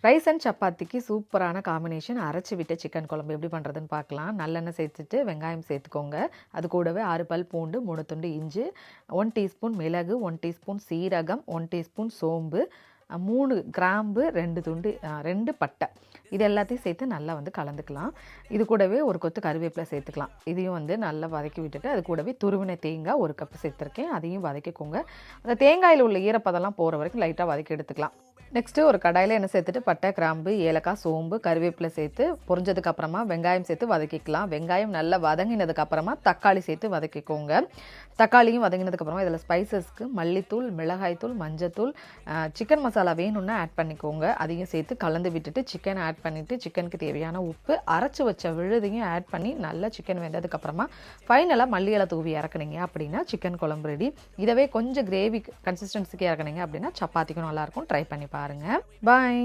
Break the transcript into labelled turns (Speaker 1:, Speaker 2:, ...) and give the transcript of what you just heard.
Speaker 1: Rice and சப்பாத்திக்கு சூப்பரான combination அரைச்சி விட்ட சிக்கன் குழம்பு எப்படி பண்ணுறதுன்னு பார்க்கலாம். நல்லெண்ணெய் சேர்த்துட்டு வெங்காயம் சேர்த்துக்கோங்க. அது கூடவே 6 பல் பூண்டு, 3 துண்டு இஞ்சி, 1 டீஸ்பூன் மிளகு, 1 டீஸ்பூன் சீரகம், 1 டீஸ்பூன் சோம்பு, 3 கிராம்பு, 2 பட்டை, இது எல்லாத்தையும் சேர்த்து நல்லா கலந்துக்கலாம். இது கூடவே ஒரு கொத்து கருவேப்பிலை சேர்த்துக்கலாம். இதையும் நல்லா வதக்கி விட்டுட்டு அது கூடவே துருவின தேங்காய் 1 கப்பு சேர்த்துருக்கேன். அதையும் வதக்கிக்கோங்க. அந்த தேங்காயில் உள்ள ஈரப்பதெல்லாம் போகிற வரைக்கும் லைட்டாக வதக்கி எடுத்துக்கலாம். நெக்ஸ்ட்டு ஒரு கடாயில் எண்ணெய் சேர்த்துட்டு பட்டை, கிராம்பு, ஏலக்காய், சோம்பு, கருவேப்பிலை சேர்த்து பொரிஞ்சதுக்கப்புறமா வெங்காயம் சேர்த்து வதக்கிக்கலாம். வெங்காயம் நல்லா வதங்கினதுக்கப்புறமா தக்காளி சேர்த்து வதக்கிக்கோங்க. தக்காளியும் வதங்கினதுக்கப்புறமா இதில் ஸ்பைசஸ்க்கு மல்லித்தூள், மிளகாய்த்தூள், மஞ்சத்தூள், சிக்கன் மசாலா வேணும்னா ஆட் பண்ணிக்கோங்க. அதையும் சேர்த்து கலந்து விட்டுட்டு சிக்கனை ஆட் பண்ணிவிட்டு சிக்கனுக்கு தேவையான உப்பு, அரைச்சி வச்ச விழுதையும் ஆட் பண்ணி நல்லா சிக்கன் வெந்ததுக்கப்புறமா ஃபைனலாக மல்லி இலை தூவி இறக்குனீங்க அப்படின்னா சிக்கன் குழம்பு ரெடி. இதவே கொஞ்சம் கிரேவி கன்சிஸ்டன்சிக்கு இறக்குனீங்க அப்படின்னா சப்பாத்திக்கும் நல்லாயிருக்கும். ட்ரை பண்ணி பாருங்கள். பாய்.